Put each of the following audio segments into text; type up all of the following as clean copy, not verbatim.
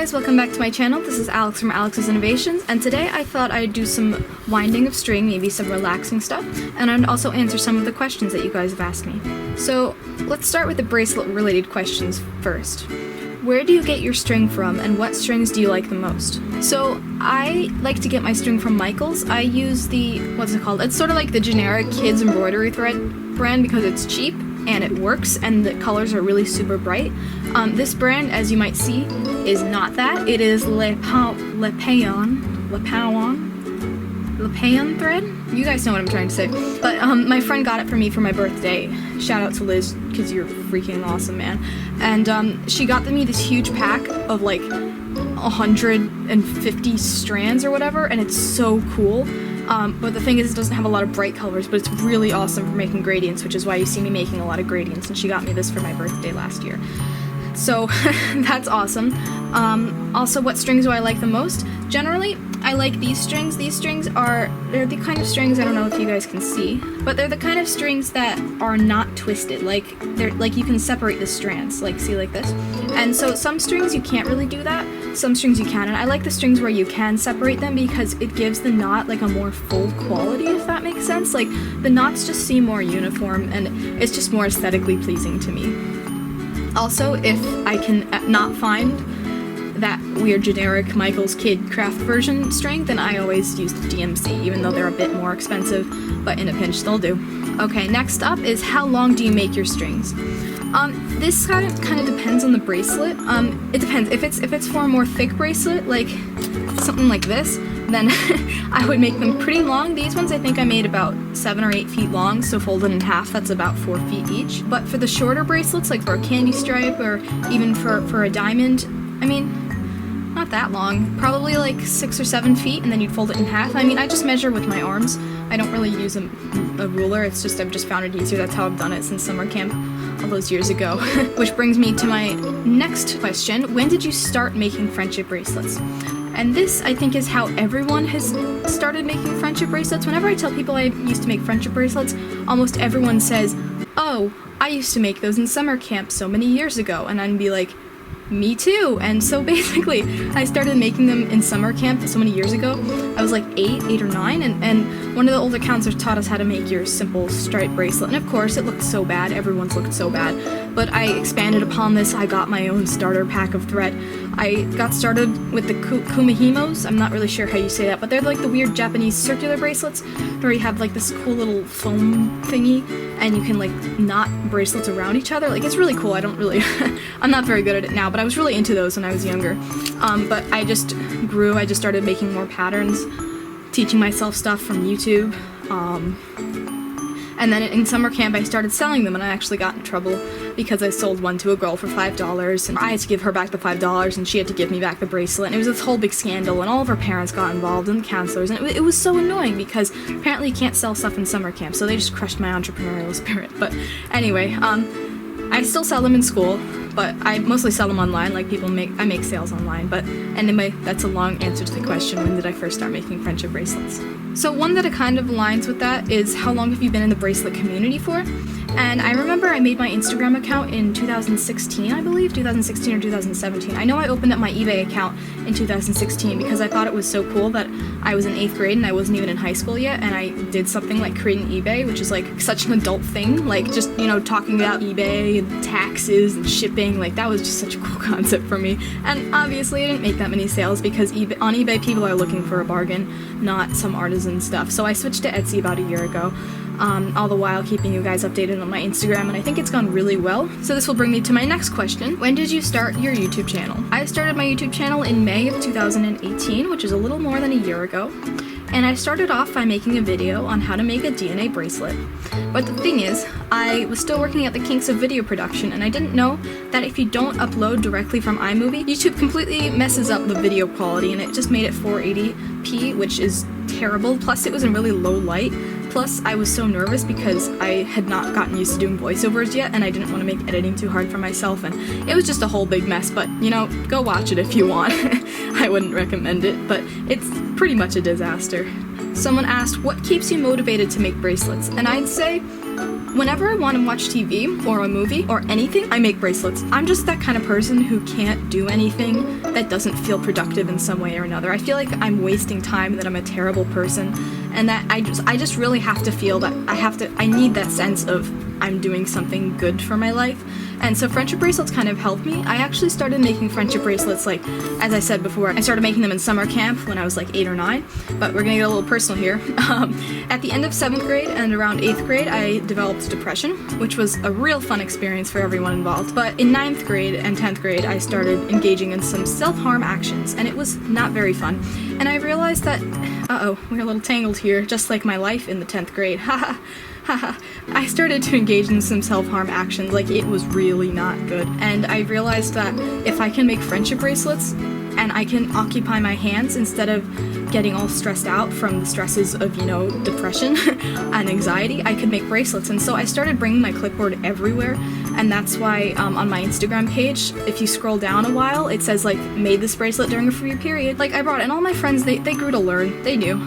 guys, welcome back to my channel. This is Alex from Alex's Innovations, and today I thought I'd do some winding of string, maybe some relaxing stuff, and I'd also answer some of the questions that you guys have asked me. So let's start with the bracelet related questions first. Where do you get your string from, and what strings do you like the most? So I like to get my string from Michaels. I use the, what's it called? It's sort of like the generic kids embroidery thread brand because it's cheap and it works and the colors are really super bright. This brand, as you might see, is not that. It is Le Paon thread. You guys know what I'm trying to say. But my friend got it for me for my birthday. Shout out to Liz, because you're freaking awesome, man. And she got me this huge pack of like 150 strands or whatever, and it's so cool. But the thing is, it doesn't have a lot of bright colors, but it's really awesome for making gradients, which is why you see me making a lot of gradients, and she got me this for my birthday last year. So that's awesome. Also, what strings do I like the most? Generally, I like these strings. These strings they're the kind of strings, I don't know if you guys can see, but they're the kind of strings that are not twisted. Like, they're like you can separate the strands, like see like this. And so some strings you can't really do that, some strings you can, and I like the strings where you can separate them because it gives the knot like a more full quality, if that makes sense. Like, the knots just seem more uniform and it's just more aesthetically pleasing to me. Also, if I can not find that weird generic Michaels Kid Craft version string, then I always use the DMC, even though they're a bit more expensive, but in a pinch they'll do. Okay, next up is how long do you make your strings? This kind of depends on the bracelet. It depends. If it's for a more thick bracelet, like something like this, then I would make them pretty long. These ones I think I made about 7 or 8 feet long, so folded in half, that's about 4 feet each. But for the shorter bracelets, like for a candy stripe or even for a diamond, I mean, not that long, probably like 6 or 7 feet, and then you'd fold it in half. I mean, I just measure with my arms. I don't really use a ruler, it's just I've just found it easier. That's how I've done it since summer camp all those years ago. Which brings me to my next question. When did you start making friendship bracelets? And this, I think, is how everyone has started making friendship bracelets. Whenever I tell people I used to make friendship bracelets, almost everyone says, "Oh, I used to make those in summer camp so many years ago." And I'd be like, me too. And so basically, I started making them in summer camp so many years ago. I was like 8 or 9, and one of the older counselors taught us how to make your simple stripe bracelet. And of course, it looked so bad. Everyone's looked so bad. But I expanded upon this. I got my own starter pack of thread. I got started with the kumihimos. I'm not really sure how you say that, but they're like the weird Japanese circular bracelets where you have like this cool little foam thingy and you can like knot bracelets around each other. Like, it's really cool. I don't really, I'm not very good at it now, but I was really into those when I was younger. But I just grew. I just started making more patterns, teaching myself stuff from YouTube. And then in summer camp, I started selling them, and I actually got in trouble because I sold one to a girl for $5, and I had to give her back the $5, and she had to give me back the bracelet, and it was this whole big scandal, and all of her parents got involved, and the counselors, and it was so annoying because apparently you can't sell stuff in summer camp, so they just crushed my entrepreneurial spirit. But anyway, I still sell them in school, but I mostly sell them online. Like, I make sales online. But anyway, that's a long answer to the question, when did I first start making friendship bracelets? So one that kind of aligns with that is how long have you been in the bracelet community for? And I remember I made my Instagram account in 2016, I believe, 2016 or 2017. I know I opened up my eBay account in 2016 because I thought it was so cool that I was in 8th grade and I wasn't even in high school yet, and I did something like create an eBay, which is like such an adult thing, like just, you know, talking about eBay and taxes and shipping. Like, that was just such a cool concept for me. And obviously I didn't make that many sales because on eBay people are looking for a bargain, not some artisan stuff. So I switched to Etsy about a year ago. All the while keeping you guys updated on my Instagram, and I think it's gone really well. So this will bring me to my next question. When did you start your YouTube channel? I started my YouTube channel in May of 2018, which is a little more than a year ago. And I started off by making a video on how to make a DNA bracelet. But the thing is, I was still working at the kinks of video production, and I didn't know that if you don't upload directly from iMovie, YouTube completely messes up the video quality, and it just made it 480p, which is terrible. Plus, it was in really low light. Plus, I was so nervous because I had not gotten used to doing voiceovers yet, and I didn't want to make editing too hard for myself, and it was just a whole big mess. But, you know, go watch it if you want. I wouldn't recommend it, but it's pretty much a disaster. Someone asked, what keeps you motivated to make bracelets? And I'd say Whenever I want to watch TV or a movie or anything, I make bracelets. I'm just that kind of person who can't do anything that doesn't feel productive in some way or another. I feel like I'm wasting time, that I'm a terrible person, and that I just really have to feel that I need that sense of I'm doing something good for my life. And so friendship bracelets kind of helped me. I actually started making friendship bracelets, like, as I said before, I started making them in summer camp when I was like 8 or 9, but we're gonna get a little personal here. At the end of 7th grade and around 8th grade, I developed depression, which was a real fun experience for everyone involved. But in 9th grade and 10th grade, I started engaging in some self-harm actions, and it was not very fun. And I realized that, we're a little tangled here, just like my life in the 10th grade, haha. I started to engage in some self-harm actions, like it was really not good. And I realized that if I can make friendship bracelets and I can occupy my hands instead of getting all stressed out from the stresses of, depression and anxiety, I could make bracelets. And so I started bringing my clipboard everywhere, and that's why on my Instagram page, if you scroll down a while, it says like, made this bracelet during a free period. Like I brought it, and all my friends, they grew to learn, they knew.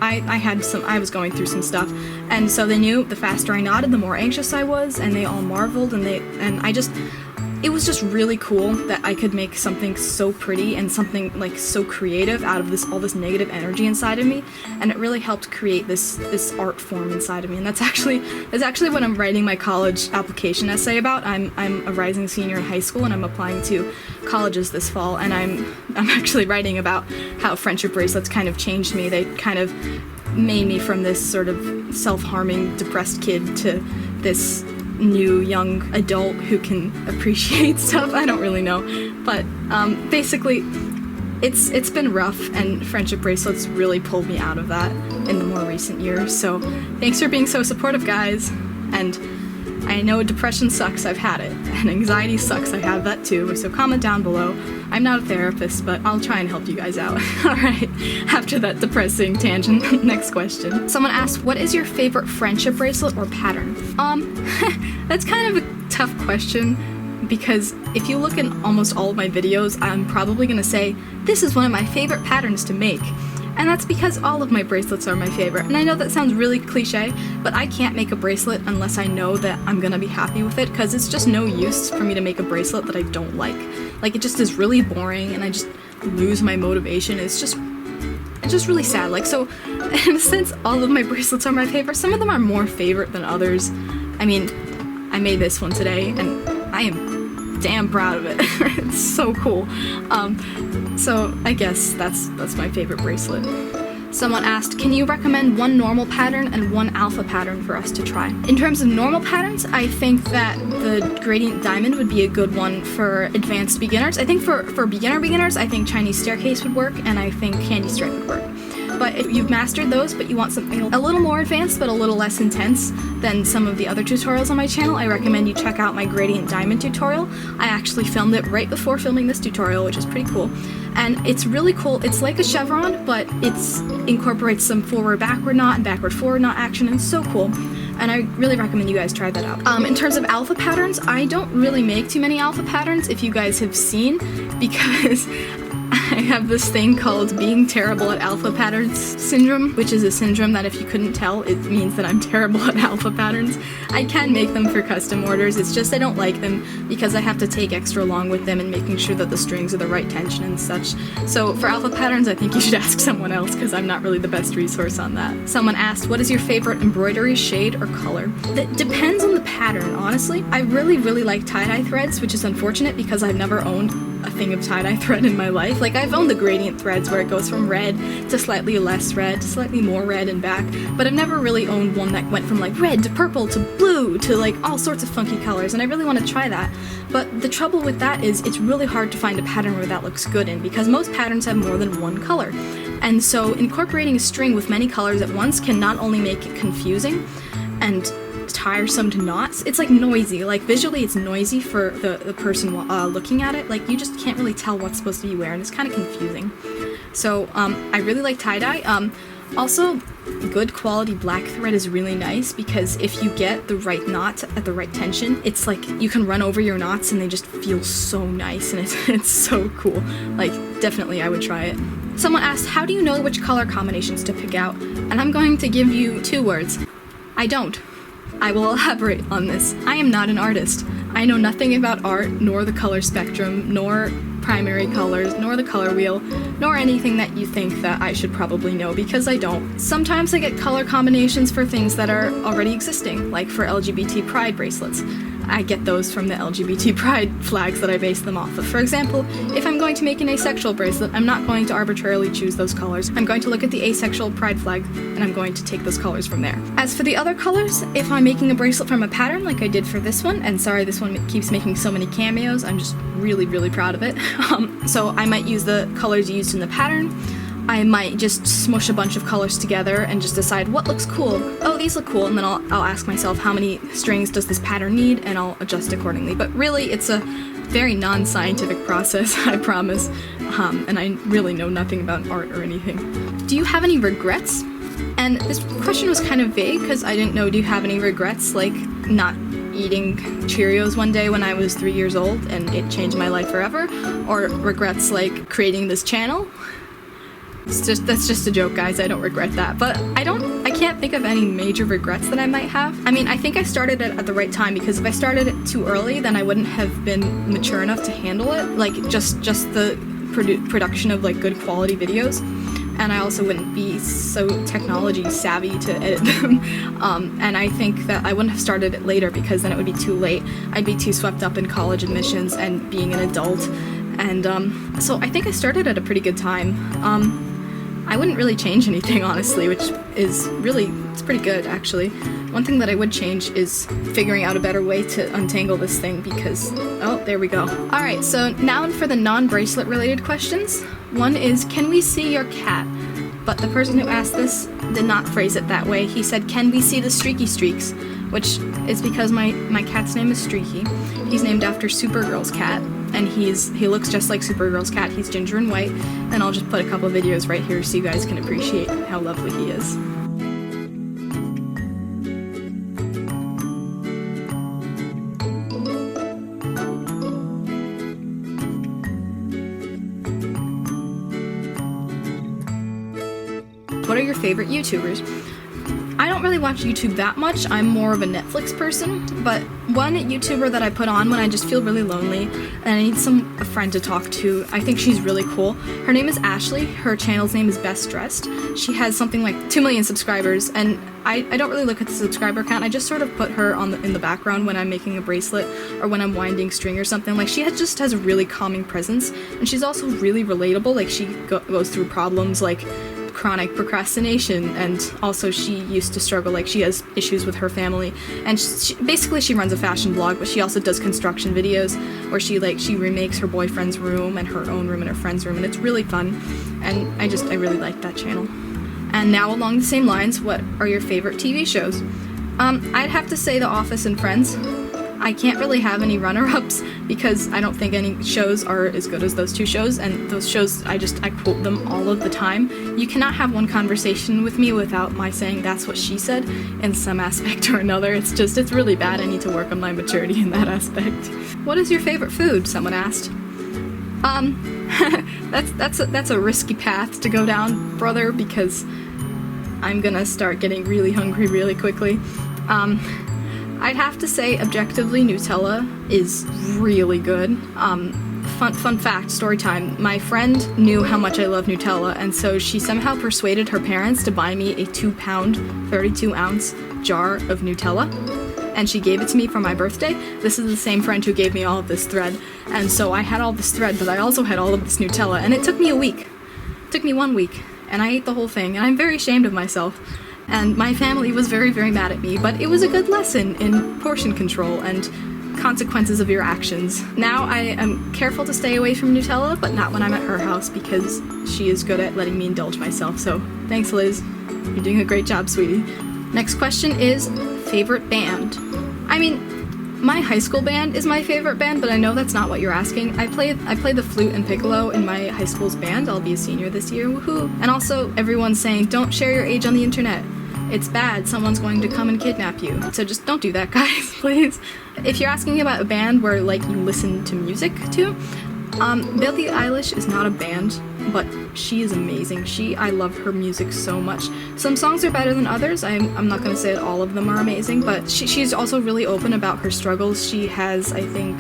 I was going through some stuff, and so they knew the faster I knotted, the more anxious I was, and they all marveled, it was just really cool that I could make something so pretty and something like so creative out of all this negative energy inside of me, and it really helped create this art form inside of me. And that's actually what I'm writing my college application essay about. I'm a rising senior in high school, and I'm applying to colleges this fall, and I'm actually writing about how friendship bracelets kind of changed me. They kind of made me from this sort of self-harming, depressed kid to this new young adult who can appreciate stuff. I don't really know, but basically it's been rough, and friendship bracelets really pulled me out of that in the more recent years. So thanks for being so supportive, guys. And I know depression sucks, I've had it, and anxiety sucks, I have that too, so comment down below. I'm not a therapist, but I'll try and help you guys out. Alright, after that depressing tangent, next question. Someone asked, what is your favorite friendship bracelet or pattern? That's kind of a tough question, because if you look in almost all of my videos, I'm probably gonna say, this is one of my favorite patterns to make. And that's because all of my bracelets are my favorite. And I know that sounds really cliche, but I can't make a bracelet unless I know that I'm gonna be happy with it, because it's just no use for me to make a bracelet that I don't like. Like, it just is really boring, and I just lose my motivation. It's just really sad. Like, so, in a sense, all of my bracelets are my favorite. Some of them are more favorite than others. I mean, I made this one today, and I am damn proud of it. It's so cool. So I guess that's my favorite bracelet. Someone asked, can you recommend one normal pattern and one alpha pattern for us to try? In terms of normal patterns, I think that the gradient diamond would be a good one for advanced beginners. I think for beginners, I think Chinese staircase would work, and I think candy stripe would work. But if you've mastered those, but you want something a little more advanced but a little less intense than some of the other tutorials on my channel, I recommend you check out my gradient diamond tutorial. I actually filmed it right before filming this tutorial, which is pretty cool. And it's really cool. It's like a chevron, but it incorporates some forward-backward knot and backward-forward knot action, and it's so cool. And I really recommend you guys try that out. In terms of alpha patterns, I don't really make too many alpha patterns, if you guys have seen, because I have this thing called being terrible at alpha patterns syndrome, which is a syndrome that, if you couldn't tell, it means that I'm terrible at alpha patterns. I can make them for custom orders, it's just I don't like them because I have to take extra long with them and making sure that the strings are the right tension and such. So for alpha patterns, I think you should ask someone else, because I'm not really the best resource on that. Someone asked, what is your favorite embroidery shade or color? That depends on the pattern, honestly. I really like tie-dye threads, which is unfortunate because I've never owned a thing of tie-dye thread in my life. Like, I've owned the gradient threads where it goes from red to slightly less red to slightly more red and back, but I've never really owned one that went from like red to purple to blue to like all sorts of funky colors, and I really want to try that. But the trouble with that is it's really hard to find a pattern where that looks good in, because most patterns have more than one color. And so incorporating a string with many colors at once can not only make it confusing and tiresome to knots, it's like noisy. Like, visually it's noisy for the person looking at it. Like, you just can't really tell what's supposed to be where, and it's kind of confusing. So I really like tie-dye. Also, good quality black thread is really nice, because if you get the right knot at the right tension, it's like you can run over your knots and they just feel so nice, and it's so cool. Like, definitely I would try it. Someone asked, how do you know which color combinations to pick out? And I'm going to give you 2 words. I don't. I will elaborate on this. I am not an artist. I know nothing about art, nor the color spectrum, nor primary colors, nor the color wheel, nor anything that you think that I should probably know, because I don't. Sometimes I get color combinations for things that are already existing, like for LGBT pride bracelets. I get those from the LGBT pride flags that I base them off of. For example, if I'm going to make an asexual bracelet, I'm not going to arbitrarily choose those colors. I'm going to look at the asexual pride flag, and I'm going to take those colors from there. As for the other colors, if I'm making a bracelet from a pattern like I did for this one, and sorry this one keeps making so many cameos, I'm just really, really proud of it. So I might use the colors used in the pattern. I might just smush a bunch of colors together and just decide what looks cool. Oh, these look cool, and then I'll ask myself how many strings does this pattern need, and I'll adjust accordingly. But really, it's a very non-scientific process, I promise, and I really know nothing about art or anything. Do you have any regrets? And this question was kind of vague, because I didn't know, do you have any regrets, like not eating Cheerios one day when I was 3 years old and it changed my life forever? Or regrets like creating this channel? That's just a joke, guys. I don't regret that. But I can't think of any major regrets that I might have. I mean, I think I started it at the right time, because if I started it too early, then I wouldn't have been mature enough to handle it. Like, just the production of, like, good quality videos. And I also wouldn't be so technology savvy to edit them. And I think that I wouldn't have started it later, because then it would be too late. I'd be too swept up in college admissions and being an adult. And so I think I started at a pretty good time. I wouldn't really change anything, honestly, which is really, it's pretty good, actually. One thing that I would change is figuring out a better way to untangle this thing, because, oh, there we go. Alright, so now for the non-bracelet related questions. One is, can we see your cat? But the person who asked this did not phrase it that way. He said, can we see the streaky streaks? Which is because my cat's name is Streaky. He's named after Supergirl's cat, and he looks just like Supergirl's cat. He's ginger and white, and I'll just put a couple videos right here so you guys can appreciate how lovely he is. What are your favorite YouTubers? I don't really watch YouTube that much. I'm more of a Netflix person, but one YouTuber that I put on when I just feel really lonely and I need a friend to talk to, I think she's really cool. Her name is Ashley. Her channel's name is Best Dressed. She has something like 2 million subscribers, and I don't really look at the subscriber count. I just sort of put her in the background when I'm making a bracelet or when I'm winding string or something. Like, she just has a really calming presence, and she's also really relatable. Like, she goes through problems like chronic procrastination, and also she used to struggle, like she has issues with her family, and basically she runs a fashion blog, but she also does construction videos where she remakes her boyfriend's room and her own room and her friend's room, and it's really fun, and I really like that channel. And now along the same lines, what are your favorite TV shows? I'd have to say The Office and Friends. I can't really have any runner-ups because I don't think any shows are as good as those two shows, and those shows, I quote them all of the time. You cannot have one conversation with me without my saying that's what she said in some aspect or another. It's really bad. I need to work on my maturity in that aspect. What is your favorite food? Someone asked. That's a risky path to go down, brother, because I'm gonna start getting really hungry really quickly. I'd have to say, objectively, Nutella is really good. Fun fact, story time. My friend knew how much I love Nutella, and so she somehow persuaded her parents to buy me a 2-pound, 32-ounce jar of Nutella, and she gave it to me for my birthday. This is the same friend who gave me all of this thread, and so I had all this thread, but I also had all of this Nutella, and it took me a week. It took me 1 week, and I ate the whole thing, and I'm very ashamed of myself. And my family was very, very mad at me, but it was a good lesson in portion control and consequences of your actions. Now I am careful to stay away from Nutella, but not when I'm at her house, because she is good at letting me indulge myself. So thanks, Liz. You're doing a great job, sweetie. Next question is favorite band. I mean, my high school band is my favorite band, but I know that's not what you're asking. I play the flute and piccolo in my high school's band. I'll be a senior this year, woohoo! And also, everyone's saying, don't share your age on the internet. It's bad, someone's going to come and kidnap you. So just don't do that, guys, please. If you're asking about a band where, like, you listen to music to, Billie Eilish is not a band. but she is amazing. I love her music so much. Some songs are better than others. I'm not gonna say that all of them are amazing, but she's also really open about her struggles. She has, I think,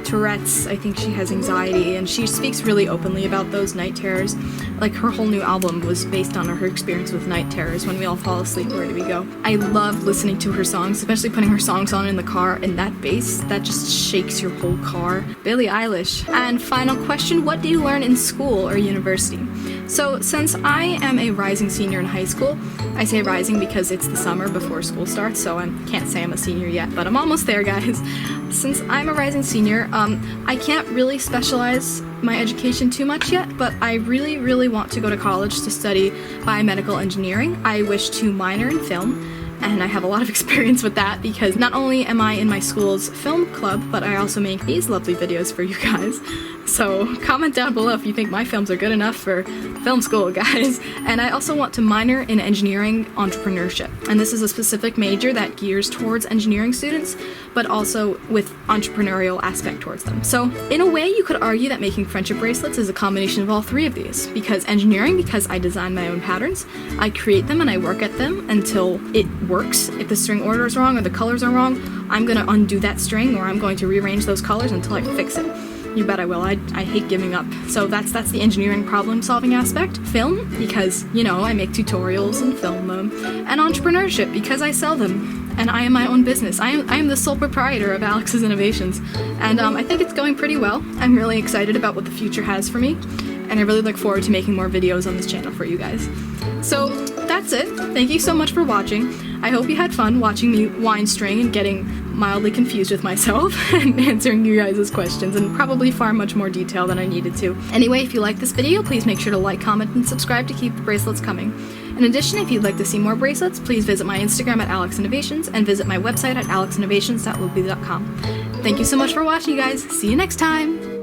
Tourette's, I think she has anxiety, and she speaks really openly about those night terrors. Like, her whole new album was based on her experience with night terrors. When we all fall asleep, where do we go? I love listening to her songs, especially putting her songs on in the car, and that bass, that just shakes your whole car. Billie Eilish. And final question, what do you learn in school or university? So, since I am a rising senior in high school, I say rising because it's the summer before school starts, so I can't say I'm a senior yet, but I'm almost there, guys. Since I'm a rising senior, I can't really specialize my education too much yet, but I really, really want to go to college to study biomedical engineering. I wish to minor in film, and I have a lot of experience with that because not only am I in my school's film club, but I also make these lovely videos for you guys. So comment down below if you think my films are good enough for film school, guys. And I also want to minor in engineering entrepreneurship. And this is a specific major that gears towards engineering students, but also with entrepreneurial aspect towards them. So in a way, you could argue that making friendship bracelets is a combination of all three of these. Because engineering, because I design my own patterns, I create them and I work at them until it works. If the string order is wrong or the colors are wrong, I'm gonna undo that string, or I'm going to rearrange those colors until I fix it. You bet I will. I hate giving up. So that's the engineering problem solving aspect. Film, because, you know, I make tutorials and film them. And entrepreneurship, because I sell them. And I am my own business. I am the sole proprietor of Alex's Innovations. And I think it's going pretty well. I'm really excited about what the future has for me. And I really look forward to making more videos on this channel for you guys. So that's it. Thank you so much for watching. I hope you had fun watching me wind string and getting mildly confused with myself and answering you guys' questions in probably far much more detail than I needed to. Anyway, if you like this video, please make sure to like, comment, and subscribe to keep the bracelets coming. In addition, if you'd like to see more bracelets, please visit my Instagram at alexinnovations and visit my website at alexinnovations.lubly.com. Thank you so much for watching, you guys. See you next time!